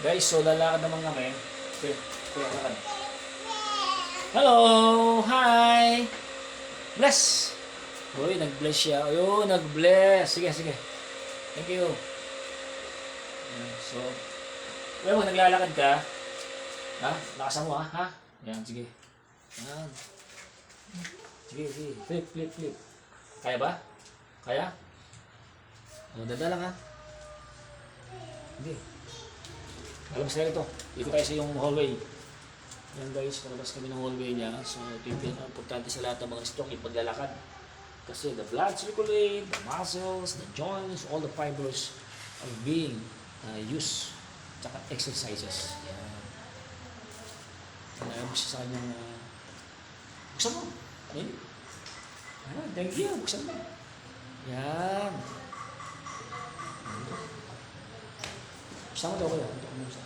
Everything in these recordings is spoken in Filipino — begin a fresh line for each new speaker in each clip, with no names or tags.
Guys, so lalakad naman kami. Okay, kuya, lakad. Hello! Hi! Bless! Uy, nag-bless siya. Ayun, nag-bless. Sige, sige. Thank you. Ayan, so, kuya, kung naglalakad ka, ha? Lakasan mo, ha? Ayan, sige. Ayan. Sige, sige. Flip, flip, flip. Kaya ba? Kaya? Dada lang, ha? Hindi. Alam sa ito. Dito tayo sa yung hallway. Yan guys, palabas kami ng hallway niya. So, ito yung pinaka-importante sa lahat ng mga stroke, yung paglalakad. Kasi the blood circulate, the muscles, the joints, all the fibers are being used. Tsaka exercises. Yan. Alam siya sa kanyang buksan mo. Yan. Thank you. Buksan mo. Yan. Buksan mo daw kayo. Ito ko buksan.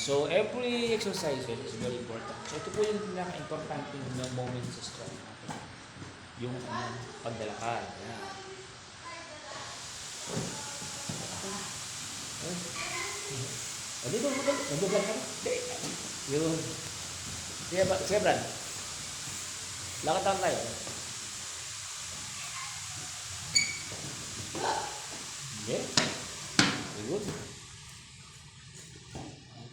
So, every exercise is very important. So, ito po yung pinaka-importante ng moment sa stroke. Yung paglalakad. Yan. Dito, nag-vlog ka na? Yun. Sige, Brad. Lakad tayo. Okay. Very good.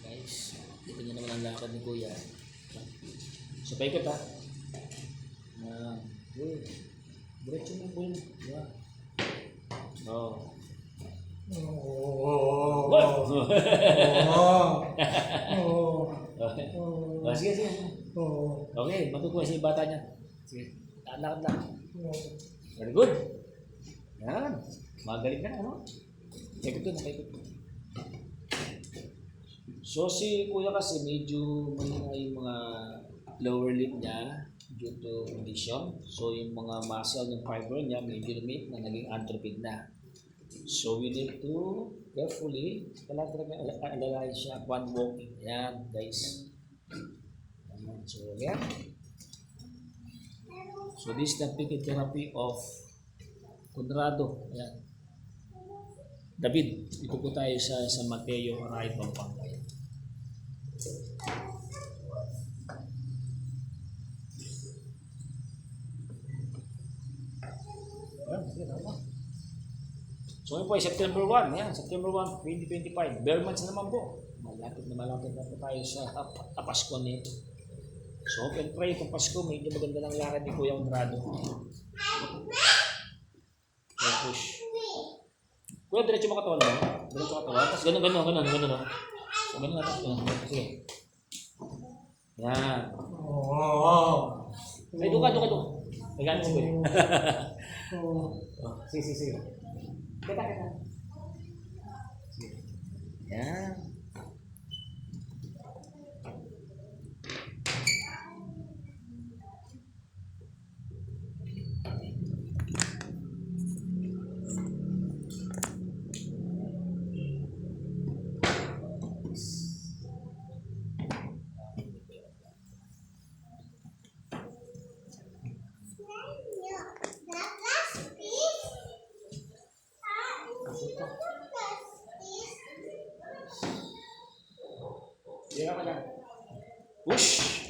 Guys, dito nyo naman ang lakad ni Kuya. So, paikot ha. Good. Diretso mo po yun. Yeah. Oh. Sige, sige. Okay, matutuwa siya yung bata niya. Sige, lakad lang. Very good. Yan. Magaling ka na, ano? Paikot doon, paikot doon. So, si Kuya kasi medyo mahina yung mga lower lip niya due to condition. So, yung mga muscle, yung fiber niya, medyo lumit na naging atrophied na. So, we need to carefully, talaga alalayan siya upon walking. Yan, guys. So, yan. So, this is the physical therapy of Conrado. Yan. David, ito po tayo sa San Mateo, Aray, Pampanga. So yun po ay September 1, yan, September 1, 2025. Bare months na naman po. Malapit na po tayo sa Pasko nito. So hope and pray itong Pasko, medyo maganda ng lakad ni Kuya Honrado. So push. Kuya, diretso mo katawan mo. Diretso katawan. Tapos ganun. So ganun natin. Sige. Yan. Ay, duka. May ganun si Kuya. Sige. Kita. Sige. Yan. Sige ka lang. Push!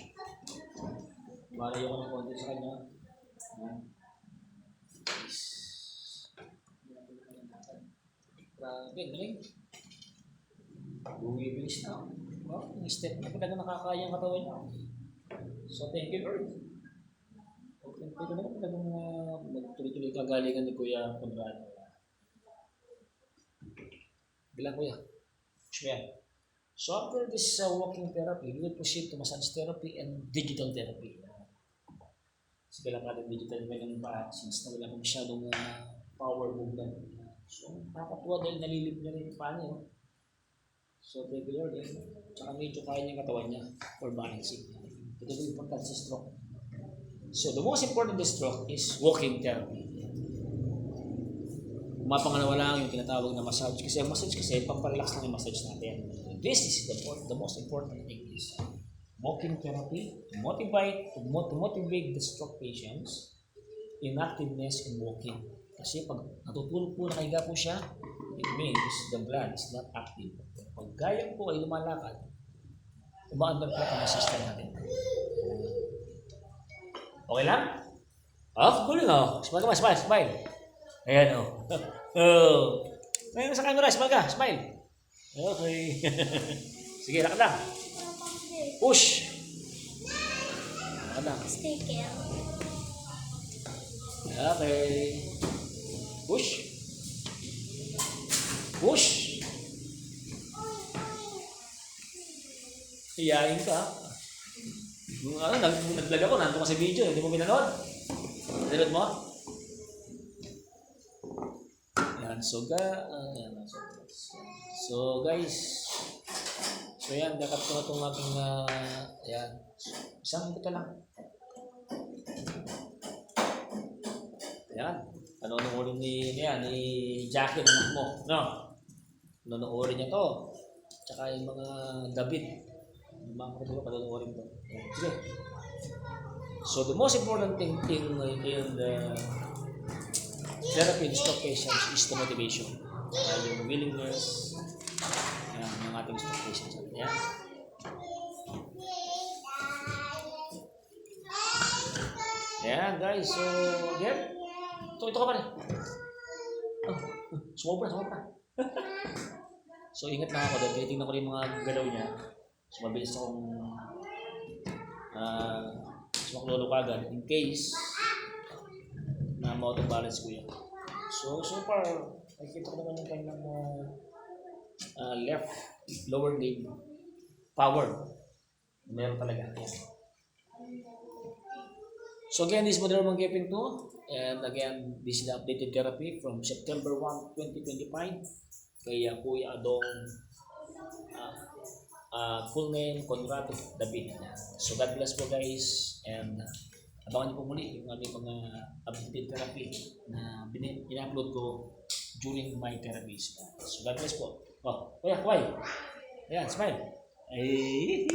Malayo ko ng konti sa kanya. Yan. Grabe, galing. Bumibilis na. Wow, yung step na talaga nakakaya ang katawan niya. So, thank you, Lord. Ito naman talagang magtuloy-tuloy kagalingan ni Kuya Conrado. Bilang Kuya. Push mo yan. So after this walking therapy, we will proceed to massage therapy and digital therapy. Sige lang natin digital therapy ng paa since na wala pa masyadong power movement. So nakakatuwa dahil nalilip niya rin yung paa niya. So regular din. Tsaka medyo kaya niya katawan niya for balancing. Ito yung important sa stroke. So the most important in the stroke is walking therapy. Mapangalawa lang yung tinatawag na massage. Kasi ang massage kasi, pampalalax lang yung massage natin. This is the most important thing is walking therapy to motivate the stroke patients in activeness in walking. Kasi pag natutulog po, nakahiga po siya, it means the blood is not active. Pag gaya po ay lumalakad, umaandar po ang system natin. Okay lang? Oh, gulo no. Smile ka ba? Smile, smile. Ayan oh. Oh. Ngayon sa camera, smile ka, smile. Okay. Sige, lakad lang. Push. Lakad lang.
Sticker.
Okay. Push. Push. Iyain ka. Yung ano, naglag ako, nandun ka sa video, hindi mo pinanood. Pinanood mo? Yan, so guys, so yan, dapat ko na itong aking, yan, isang buto lang. Yan, panonoodin ni Jackie ng anak mo, no? Panonoodin niya to. Tsaka yung mga David. Yung mga kapatid ko, panonoodin to. Yan, sige. So the most important thing in the therapy in stroke patients is the motivation. Yung willingness, yan, yung ating stroke patients. Yan. Yan guys, so again, ito ka pa rin. Oh, sumobra. So ingat lang ako doon, tinitingnan ko rin yung mga galaw niya. So mabilis akong maklulukagan in case na out of balance ko yan. So far, nakikita ko naman yung kanyang left lower leg power. Meron talaga. Yan. So again, this is Modern Manggaping 2. And again, this is the updated therapy from September 1, 2025. Kay Kuya Adong, full name, Conrado David. So God bless po guys. And abangan niyo po muli yung aming mga updated therapy na in-upload ko during my therapies. So God bless po. Oh, kuya, kuya. Ayan, smile. Ay,